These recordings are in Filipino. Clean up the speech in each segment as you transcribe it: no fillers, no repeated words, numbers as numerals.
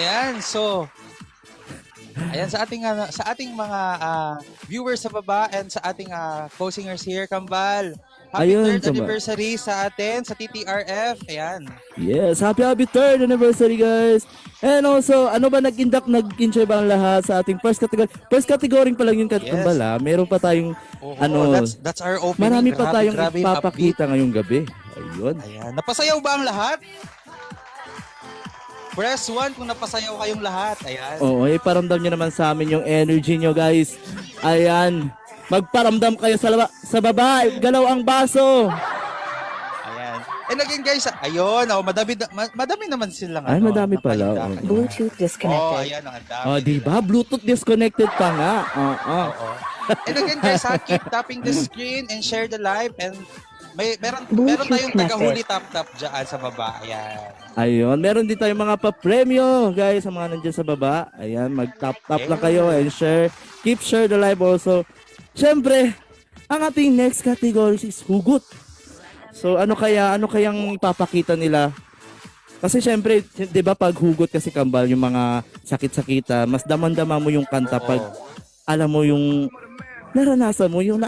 Ayan, so ayan sa ating mga viewers sa baba and sa ating co-singers here, Kambal. Happy Ayun, 3rd anniversary sa atin sa TTRF. Ayan. yes, happy 3rd anniversary guys. And also, ano ba nag-enjoy ba ang lahat sa ating first category? First category pa lang yung Kambal Yes. ha. Meron pa tayong Oo, that's our opening. marami pa tayong grabe yung upbeat. ipapakita ngayong gabi. Ayun. Ayan. Napasayaw ba ang lahat? Press 1 kung napasayaw kayong lahat. Ayan. Oo, iparamdam nyo naman sa amin yung energy nyo guys. Ayan. Magparamdam kayo sa baba. Galaw ang baso. Ayan. And again guys, ayun, madami naman silang Ay, madami pala. napakita. Bluetooth disconnected. Ayan, ang dami. Oh, diba? Bluetooth disconnected pa nga. Oo. And again guys, keep tapping the screen and share the live and meron Bluetooth tayong connected. taga-huli tap dyan sa baba. Ayan. Ayun, meron din tayong mga pa-premyo, guys, sa mga nandiyan sa baba. Ayan, mag-tap lang kayo and share. Keep share the live also. Siyempre, ang ating next category is hugot. So, ano kayang ipapakita nila? Kasi siyempre, 'di ba pag hugot kasi Kambal, yung mga sakit-sakita, mas damang-dama mo yung kanta pag alam mo yung naranasan mo, yung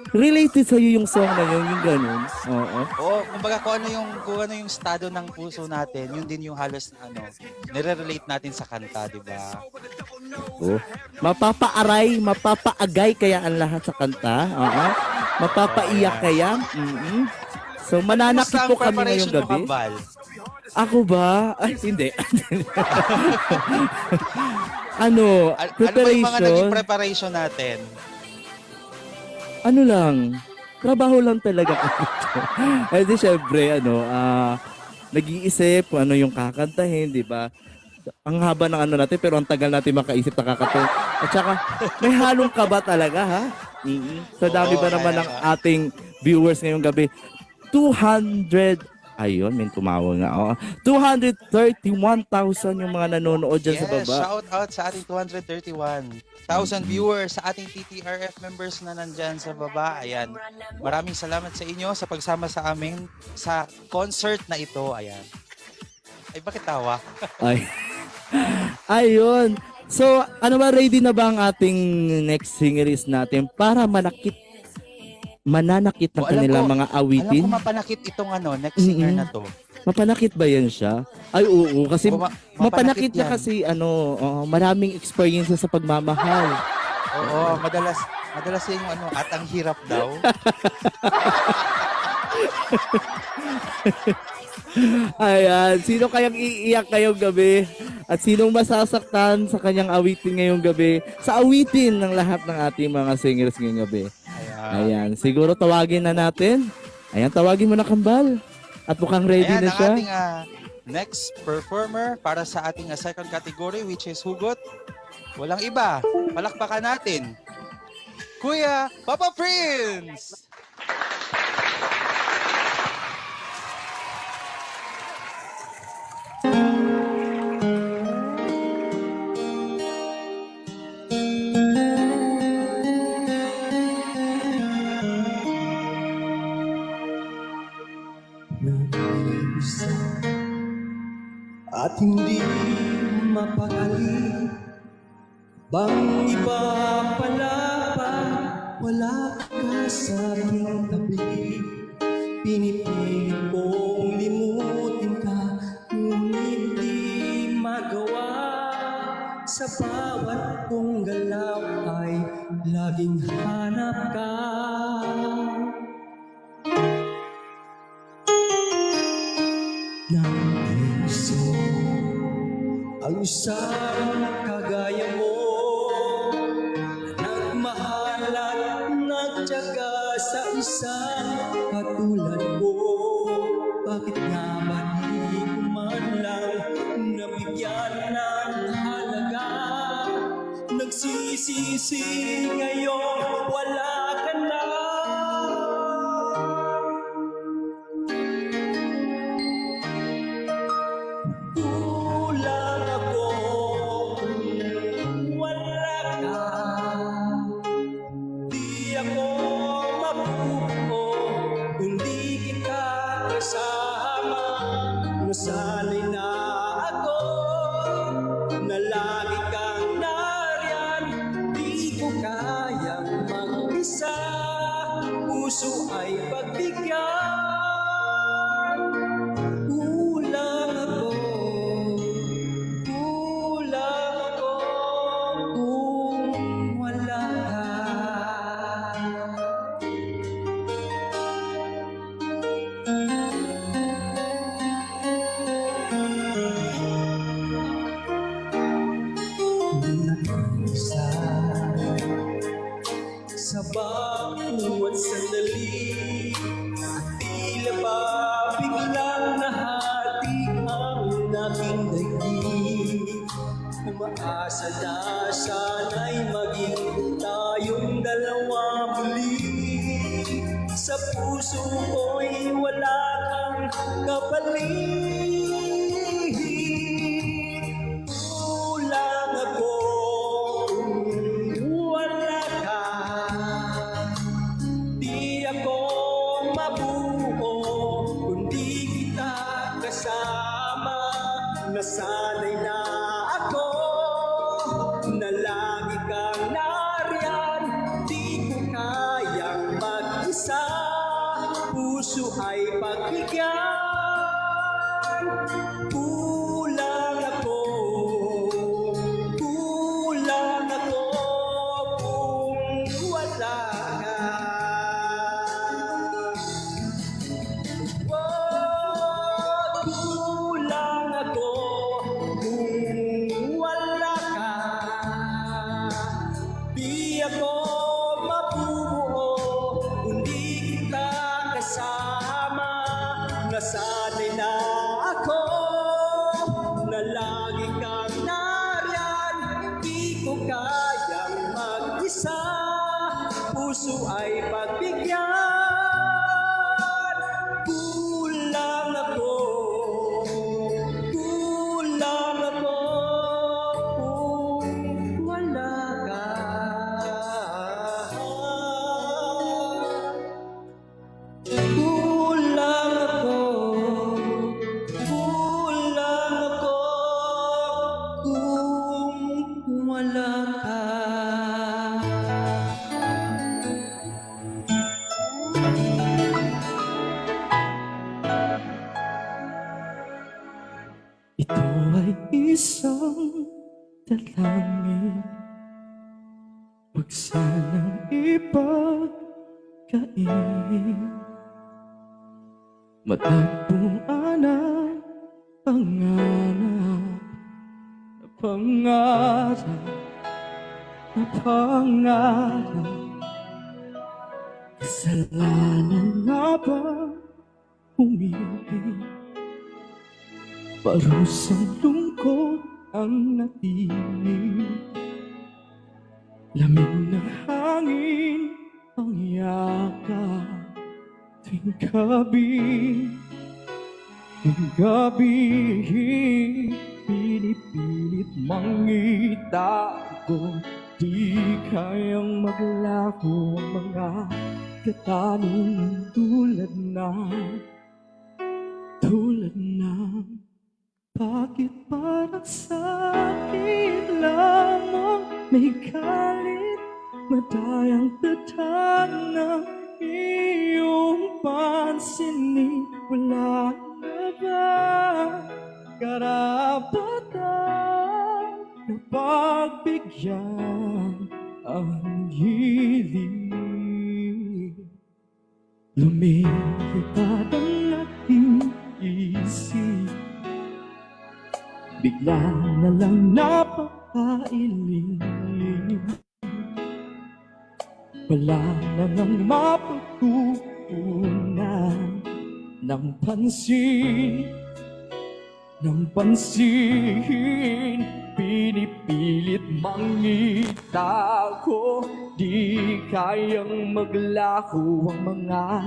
related sa yung song na yun, yung ganun. Oo. Oo, kumbaga kung ano yung estado ng puso natin, yun din yung halos nire-relate natin sa kanta, di ba? Oh. Mapapaaray, mapapaagay kaya ang lahat sa kanta. Oo. Mapapaiyak kaya. So mananakit po kami ngayong gabi. Kambal? Ako ba? Ay, hindi. Ano Ano ba yung mga naging preparation? preparation natin? Ano lang, trabaho lang talaga. Eh di syempre, nag-iisip kung ano yung kakantahin, di ba? Ang haba ng ano natin, pero ang tagal natin makaisip na kakantahin. At saka, may halong kaba talaga, ha? Sa dami ba naman ng ating viewers ngayong gabi? 200, ayun, may tumawag nga. 231,000 yung mga nanonood dyan sa baba. Shout out sa ating 231,000 viewers, sa ating TTRF members na nandyan sa baba. Ayan. Maraming salamat sa inyo sa pagsama sa amin sa concert na ito. Ayan. Ay, bakit tawa? Ay. Ayun. So, ano ba, ready na ba ang ating next singeries natin para mananakit ng kanilang mga awitin? Alam ko mapanakit itong next singer na to. Mapanakit ba yan siya? Ay, oo. Kasi mapanakit niya yan. kasi maraming experience sa pagmamahal. Oo, madalas yung at ang hirap daw. Ayan. Sino kayang iiyak ngayong gabi? At sinong masasaktan sa kanyang awitin ngayong gabi? Sa awitin ng lahat ng ating mga singers ngayong gabi. Ayan. Siguro tawagin na natin. Ayan, tawagin mo na Kambal. At mukhang ready Ayan, na siya. ang ating next performer para sa ating second category, which is hugot. Walang iba. Palakpakan natin. Kuya Papa Prince! Nag-iisa at hindi mapakali, bang iba pala pa, wala ka sa aking tabi. Pinipilit kong limutin ka, ngunit di magawa. Sa bawat kong galaw ay laging hanap ka. Ng puso ang isang kagaya mo, nagmahal at nagtiyaga sa isang katulad ko. Bakit nga ba di ko man lang nabigyan ng halaga? Nagsisisi ngayon wala ka na. Kulang ako, wala ka. Di ako mabubuo kung di kita kasama. Nasanay na ako Asa na sana'y maging tayong dalawa muli. Sa puso ko'y wala kang kapalit. Kulang ako kung wala ka. Di ako mabuo kundi kita kasama. Nasanay na ako na lagi kang nariyan. Di ko kayang mag-isa, puso ay pagbigyan. Kulang ako kung wala ka. Kulang ako kung wala ka. Di ako mabubuo kundi kita kasama. Nasanay na ako na lagi kang nariyan. Di ko kayang mag-isa, puso ay pagbigyan. Kulang ako kung wala ka. Kulang ako kung wala ka. Ito ay isang dalangin, huwag sanang ipagkain. Matagpuan ang pangarap na pangarap. Kasalanan nga ba umibig? Parusang lungkot ang natinig. Lamig na hangin ang yakap tuwing gabi, pinipilit mangita ko. Di kayang maglako ang mga katanungan tulad ng bakit parang sa'kin lamang may galit? Madayang tadhana iyong pansinin. Wala na ba karapatan na pagbigyan ang hiling? Lumilipad ang aking isip, bigla na lang napakailing. Wala na nang mapagtuunan ng pansin, pinipilit mangita ko. Di kayang maglako ang mga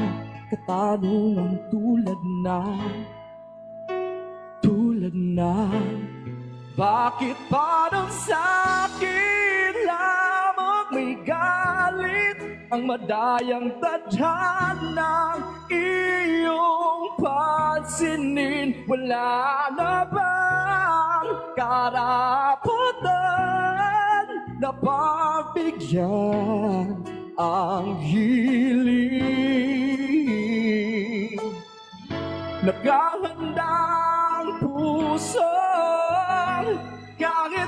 katanungan tulad na bakit parang sa'kin lamang may galit? Ang madayang tadhana iyong pansinin. Wala na bang karapatan na pagbigyan ang hiling? Naghahandang puso kahit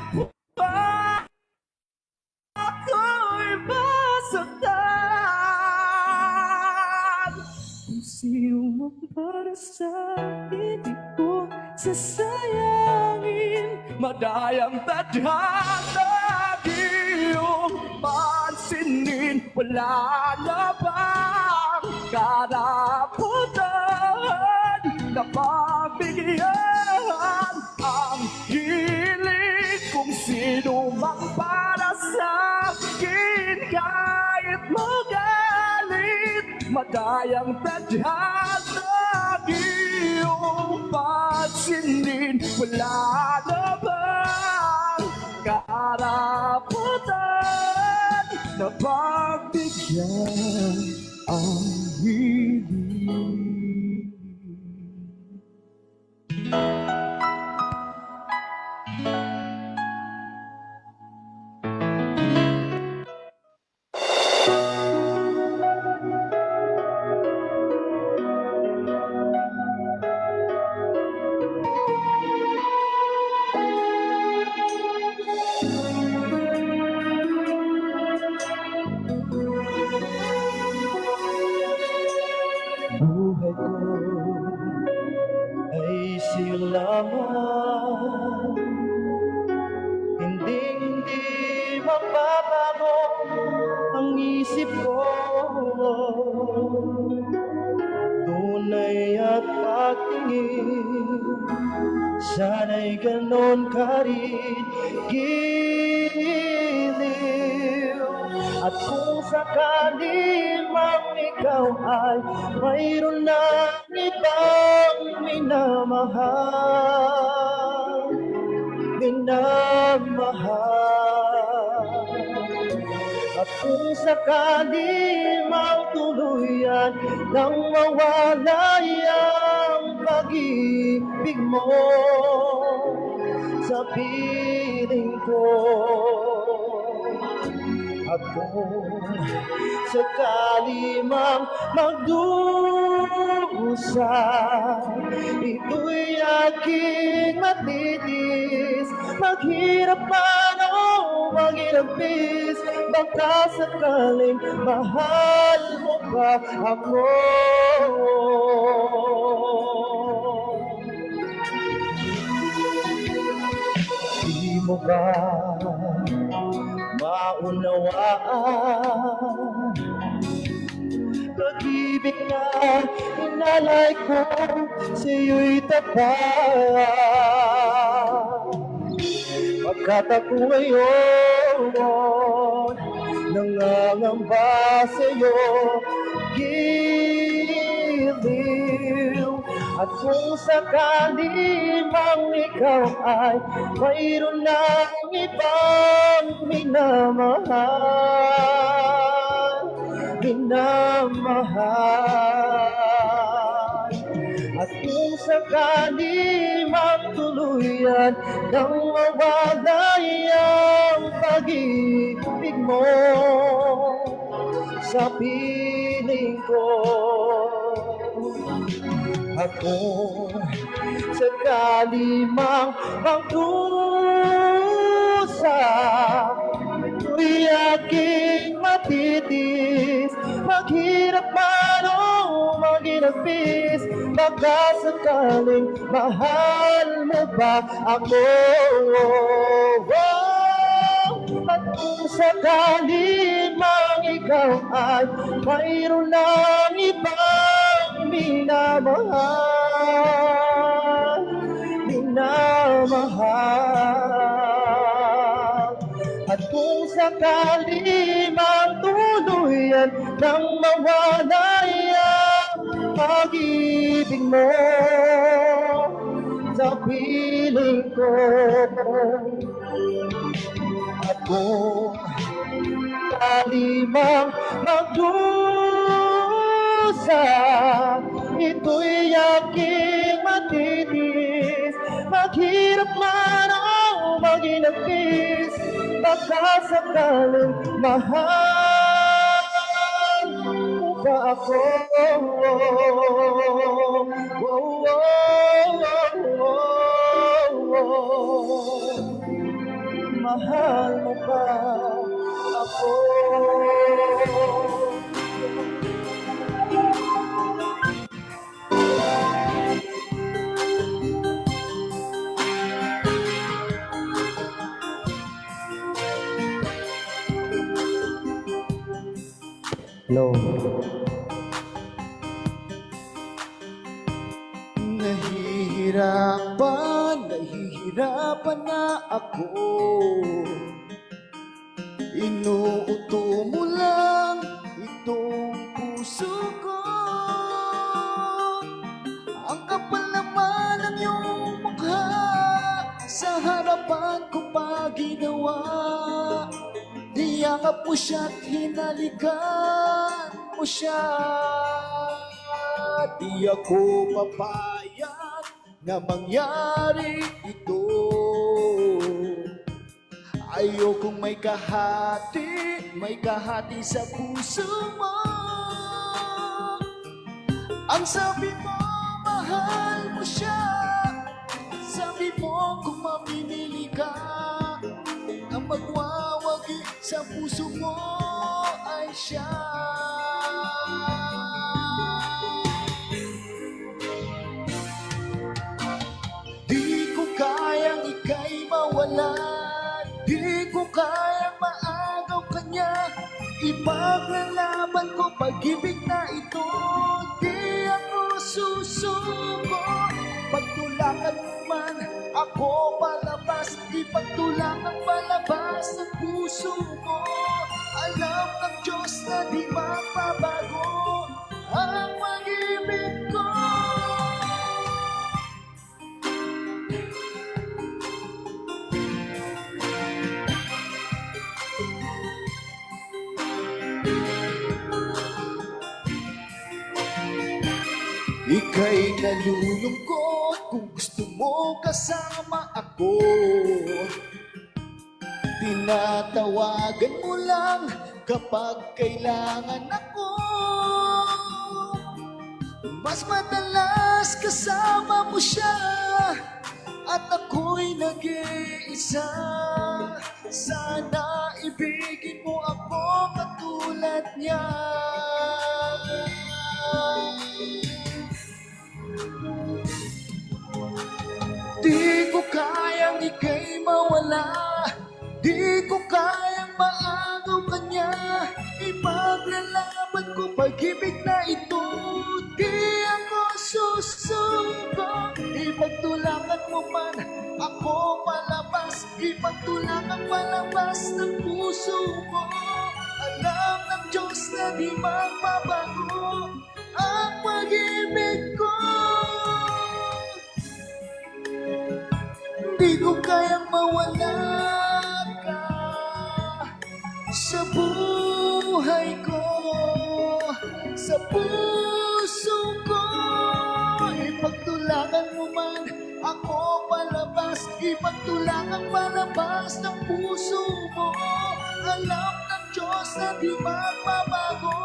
pa ako'y masaktan. Kung sino man para sa'kin, di ko sasayangin. Madayang tadhana iyong pansinin. Wala na bang karapatan na pagbigyan ang hiling? Kung sino mang para sa akin kahit magalit, madayang tadhana iyong pansinin. Wala na bang karapatan na pagbigyan ang hiling? Buhay ko ay sa'yo lamang, hindi magbabago ang isip ko. Tunay at pagtingin, sana'y ganon ka rin giliw. At kung sakali mang ikaw ay mayroon na ibang minamahal, at kung sakali mang tuluyan nang mawalay ang pag-ibig mo sa piling ko, at kung sakali mang magdusa, ito'y aking matitis, maghirap man o maghirapis, baka sakaling mahal mo pa ako. Di mo ba maunawaan pag-ibig na inalay ko sa'yo'y tapat? Pagkat ako ngayon nangangamba sa'yo, giliw. At kung sakali mang ikaw ay mayroon ng ibang minamahal, at kung sakali mang tuluyan nang mawalay ang pag-ibig mo sa piling ko, at kung sakali mang magdusa, ito'y aking matitis, maghirap man o maghirapis, baka sakaling mahal mo ba ako? At kung sakali mang ikaw ay mayroon ng ibang minamahal, at kung sakali mang tuluyan nang mawalay ang pag-ibig mo sa piling ko, at kung sakali mang magdusa, ito'y aking matitis, maghirap man o maginagpis, baka sakaling mahal mo ba ako? Mahal mo ba ako? Hello. nahihirapan na ako. Inuuto mo lang itong puso ko. Ang kapal naman ng iyong mukha, sa harapan ko pa ginawa. Niyakap mo siya't hinalikan mo siya. Di ako papayag na mangyari ito. Ayokong may kahati sa puso mo. Ang sabi mo, mahal mo siya. Sabi mo, kung mamimili ka, ang magwawagi sa puso mo ay siya. Di ko kayang ika'y mawalan, di ko kayang maagaw kanya. Ipaglalaban ko pag-ibig na ito, di ako susuko. Pagtulakan mo man ako palabas, ipagtulakan palabas ng puso mo. Alam ng Diyos na di mapabago ang pag-ibig ko. Ika'y nalulungkot kung gusto mo kasama ako. Tinatawagan mo lang kapag kailangan ako. Mas madalas kasama mo siya at ako'y nag-iisa. Sana ibigin mo ako katulad niya. Di ko kayang ika'y mawala, di ko kayang maagaw kanya. Ipaglalaban ko pag-ibig na ito, di ako susuko. Ipagtulakan mo man ako palabas, ipagtulakan palabas ng puso mo. Alam ng Diyos na di magbabago ang pag-ibig ko. Di ko kayang mawala ka sa buhay ko, sa puso ko. Ipagtulakan mo man ako palabas, ipagtulakan palabas ng puso mo. Alam ng Diyos na di magbabago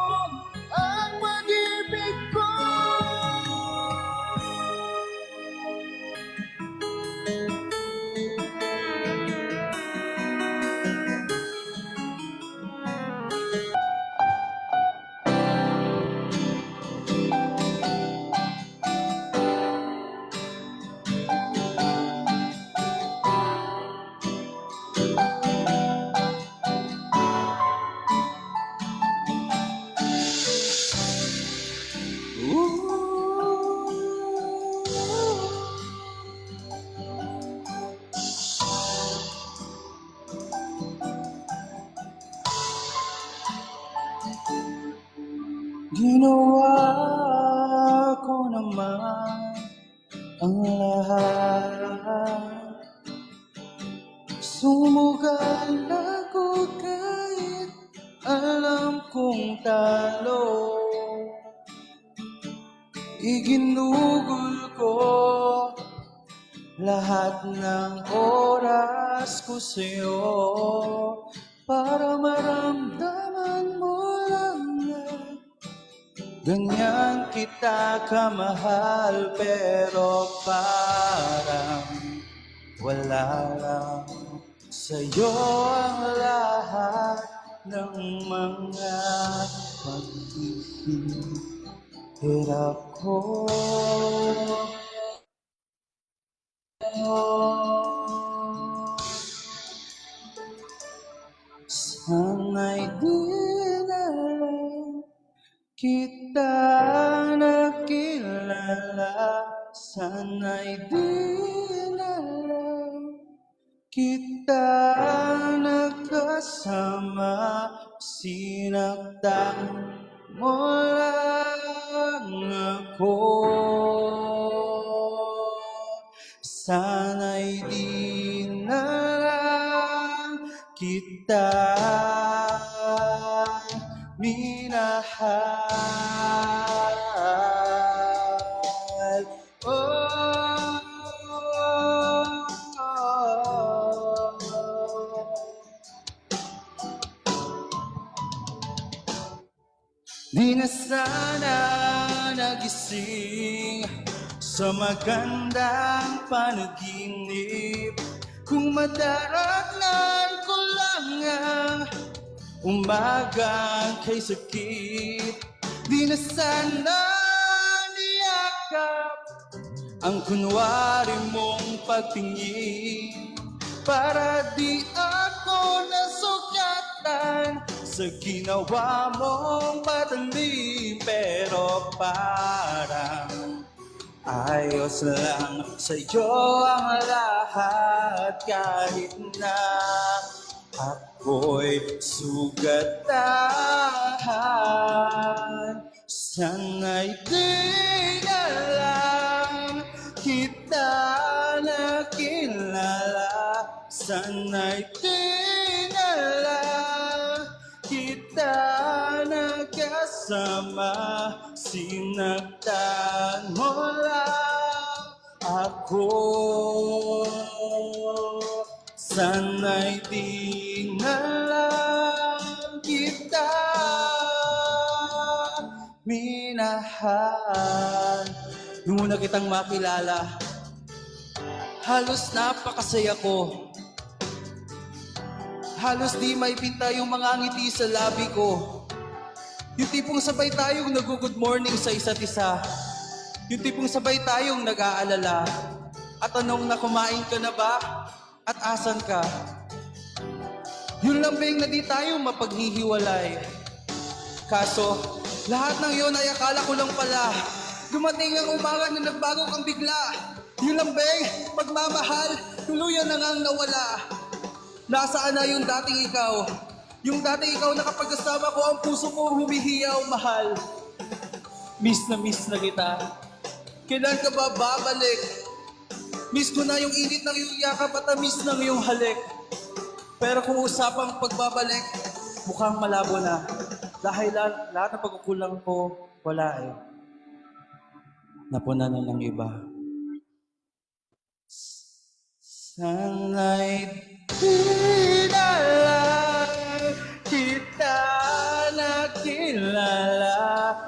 ang pag-ibig ko. Ginawa ko naman ang lahat. Sumugal ako kahit alam kong talo. Iginugol ko lahat ng oras ko sa'yo para maramdaman mo lang na ganyan kita kamahal. Pero parang wala lang sa'yo ang lahat ng mga paghihirap ko. Sana'y di na lang kita nakilala. Sana'y di na lang kita nagkasama, sinaktan mo lang ako. Sana'y di na lang kita minahal. Oh, di na sana nagising sa magandang panaginip kung madaratnan ko lang ang umagang kay sakit. Di na sana niyakap ang kunwari mong pagtingin para di ako nasugatan sa ginawa mong patalim. Pero parang ayos lang sa'yo ang lahat kahit na ako'y sugatan. Sana'y di na lang kita nakilala. Sana'y di na lang kita nagkasama. Sinaktan mo lang ako. Sana'y di na lang kita minahal. Nung una kitang makilala, halos napakasaya ko. Halos di may pinta yung mga ngiti sa labi ko. Yung tipong sabay tayong nag-good morning sa isa't isa. Yung tipong sabay tayong nag-aalala. At tanong na kumain ka na ba? At asan ka? Yun lang bang na di tayo mapaghihiwalay. Kaso, lahat ng yun ay akala ko lang pala. Dumating ang umaga na nagbago kang bigla. Yun lang bang pagmamahal, tuluyan na ngang nawala. Nasaan na yung dating ikaw? Yung dating ikaw na kapag kasama ko, ang puso ko humihiyaw, mahal. Miss na kita. Kailan ka ba babalik? Miss ko na yung init ng iyong yakap at miss ng iyong halik. Pero kung usapang pagbabalik, mukhang malabo na. Dahil lahat ng pagkukulang ko, wala eh. Napuna na ng iba. Sana'y di na lang kita nakilala.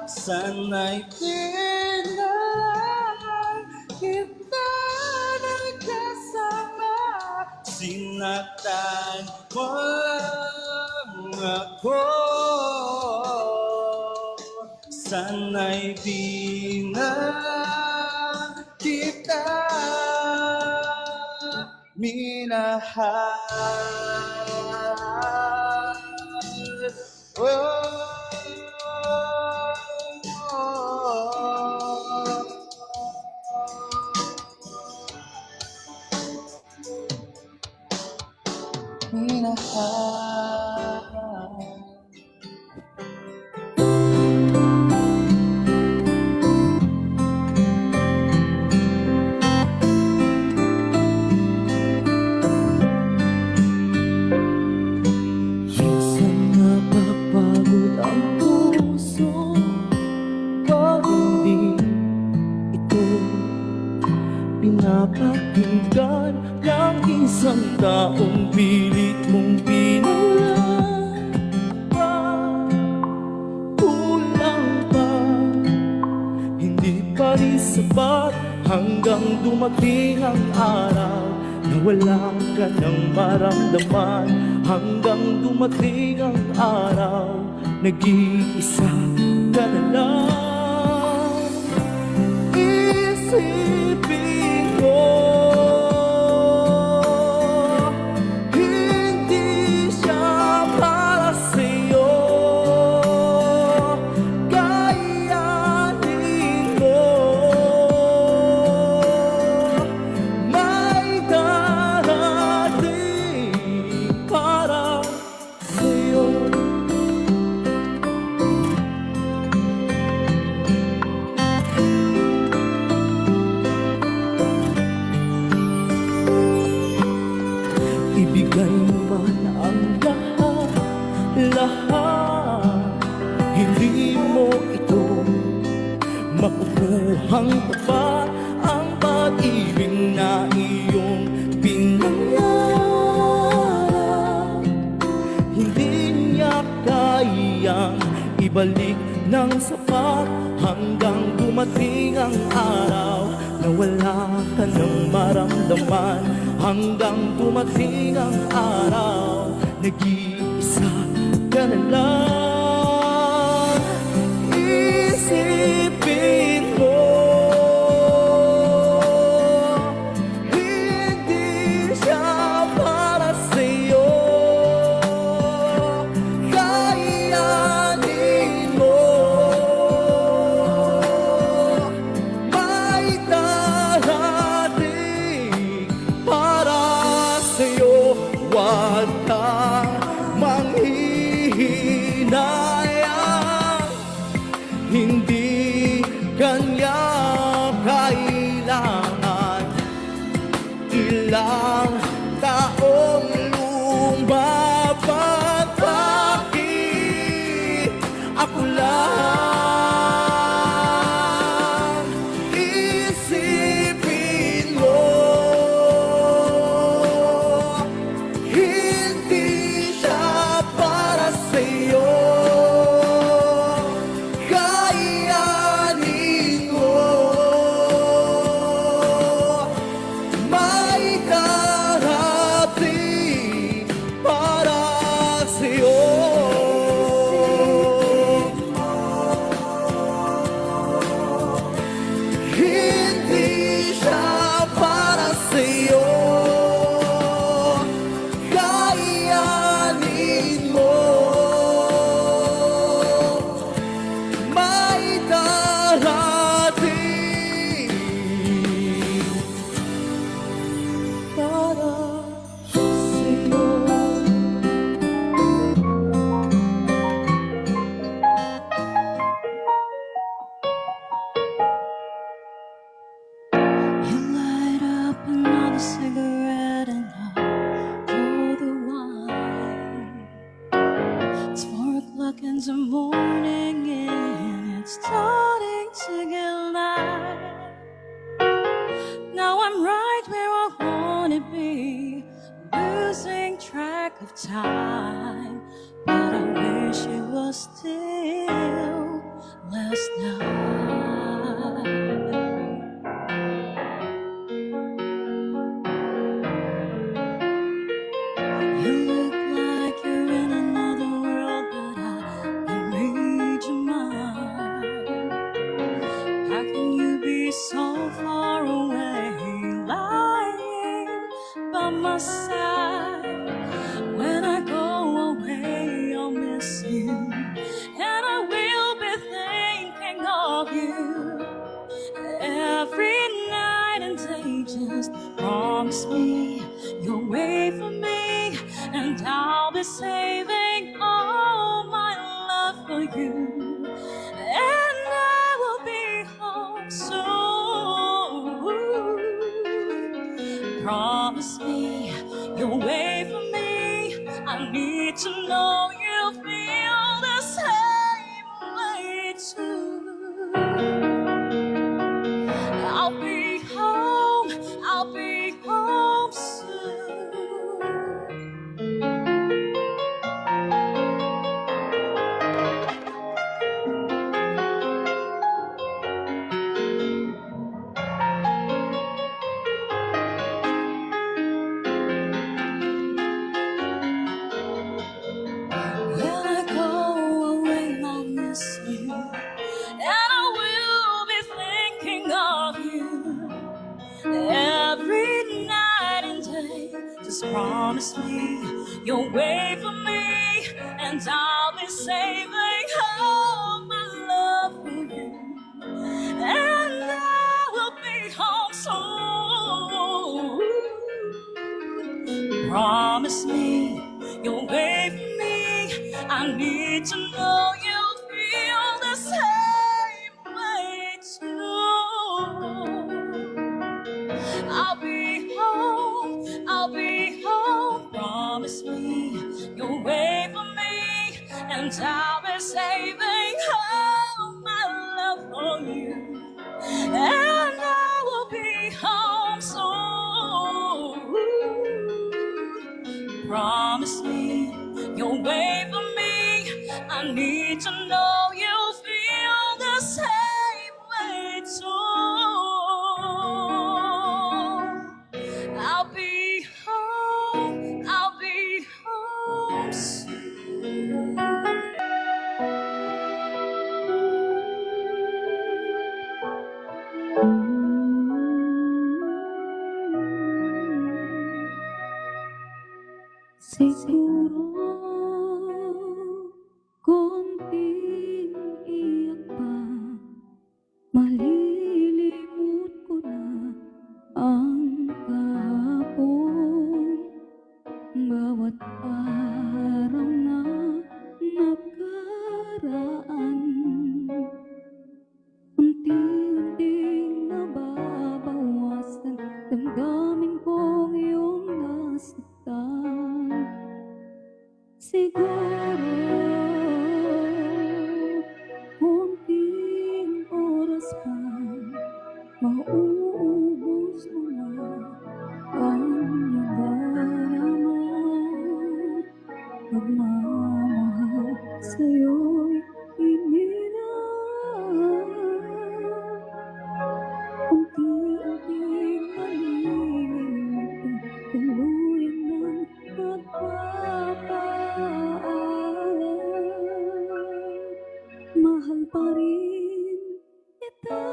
Sana'y di na lang kita nagkasama. Sinaktan mo lang ako. Sana'y di na kita minahal. Oh, minahal. Minsan napapagod ang puso pag hindi ito pinapakinggan ng isang taong pilit mong pinulan. Kulang pa, hindi pa rin sapat hanggang dumating ang araw na wala ka nang maramdaman. Hanggang dumating ang araw, nag-iisa ka na lang. Isipin ko, hindi siya para sa'yo. Kayanin mo, may darating naman ang lahat. Hindi mo ito makukuhang tapat ang pag-ibig na iyong pinangarap. Hindi niya kayang ibalik ng sapat hanggang dumating ang araw na wala ka nang maramdaman. Hanggang dumating ang araw, nag-iisa ka na lang. Isipin mo, hindi siya para sa'yo. Kayanin mo, may darating para sa'yo. Huwag kang manghihinayang, hindi kanya kailangan. Ilang taong lumaban, bakit ako lang? Isipin mo, hindi siya para sa'yo. Kayanin mo, may darating para sa'yo. Hindi siya para sa'yo. Kayanin mo, may darating para sa'yo. You light up another cigarette and I pour the wine. It's 4 o'clock in the morning and it's starting to get light. Now I'm right where I wanna be, losing track of time. But I wish it was still last night. You look like you're in another world, but I can read your mind. How can you be so far away, lying by my side? When I go away, I'll miss you, and I will be thinking of you every night and day. Just promise me you'll wait for me, and I'll be saving all my love for you, and I will be home soon. Promise me you'll wait for me. I need to know you feel the same way too. I'll be home soon. When I go away, I'll miss you, and I will be thinking of you every night and day. Just promise me you'll wait for me, and I'll be saving all my love for you, and I will be home soon. Promise me you'll wait for me. I need to know you feel the same way too. I'll be home, promise me you'll wait for me, and I'll be saving all my love for you, and I will be home soon. Promise me you'll wait for me. I need to know you feel the same way too. I'll be home soon. Siguro konting iyak pa, malilimot ko na ang kahapon. Bawat araw na nakaraan, unti-unting nababawasan, damdamin kong iyong nasaktan. Siguro konting oras pa, mauubos mo na ang nadarama. Pagmamahal sa'yo'y inilaan, unti-unting malilimot ko, tuluyan ng pagpapaalam. Mahal pa rin kita,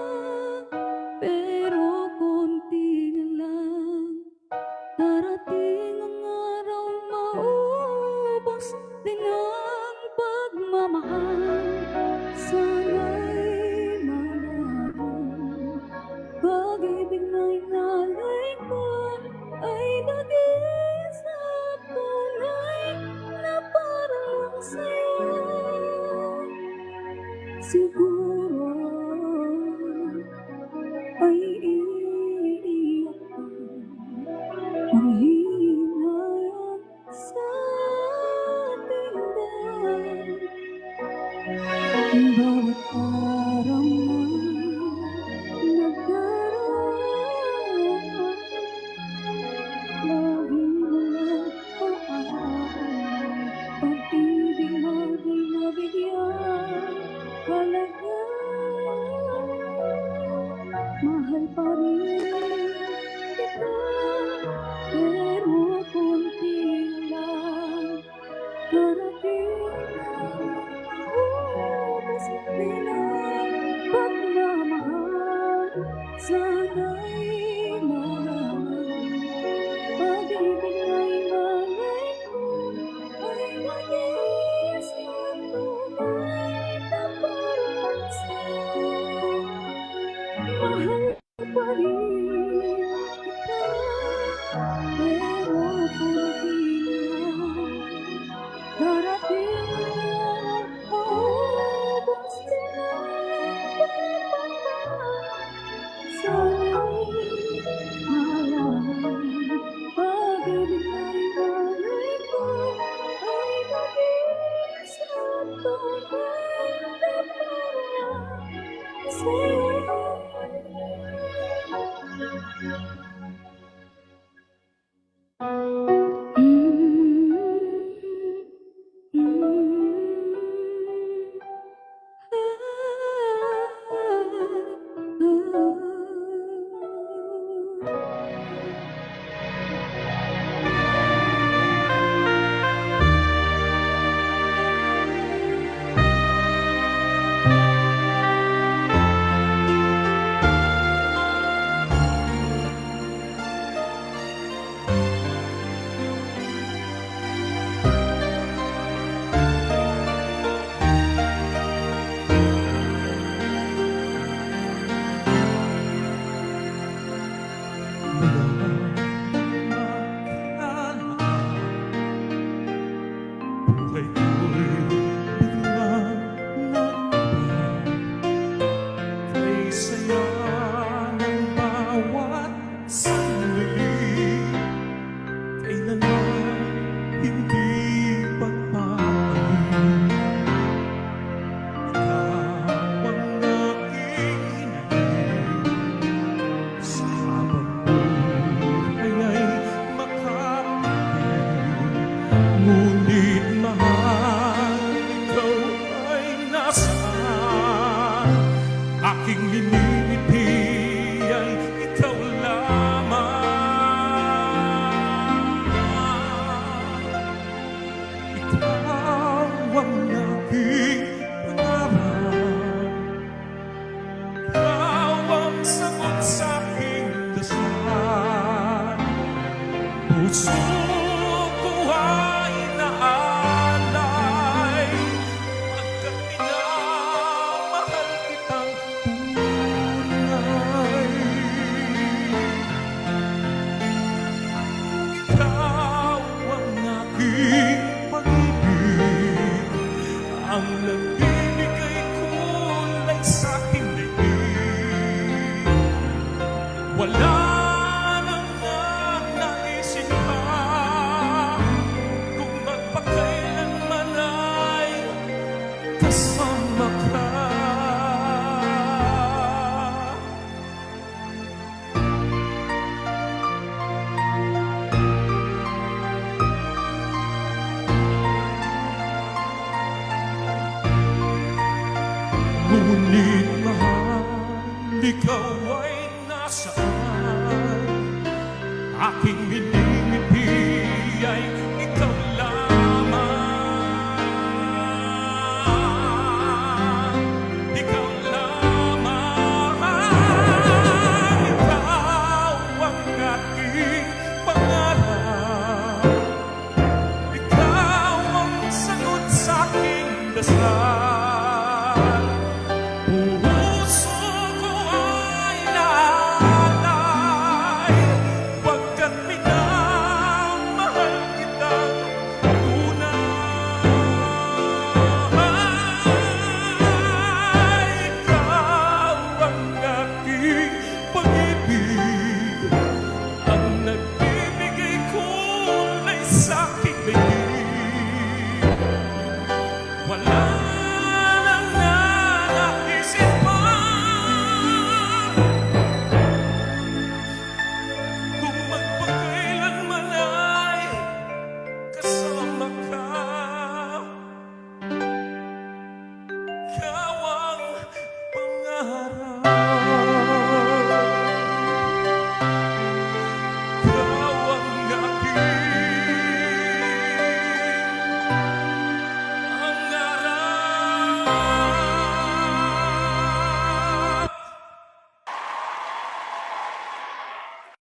pero konti na lang. Darating ang araw, maubos din ang pagmamahal. Sana'y malaman, pag-ibig na inalay ko ay naging sa tunay na parang sa'yo. Siguro ay iiyak ka, ang hinayang sa ating daan. Bawat araw na nagkaraan, lagi mo lang paaalala, pag-ibig mo di nabigyan halaga. Mahal pa rin kita, pero konti lang. Darating ubos din ang pagmamahal. Sana'y malaman, pag-ibig na inalay ko ay naging sa tunay na parang sa'yo. Mahal pa rin kita, pero konti lang. Darating ang maubos din ang pagmamahal. Sana'y malaman, pag-ibig na inalay ko ay naging sa tunay na parang sa'yo. Kailanman hindi Ikaw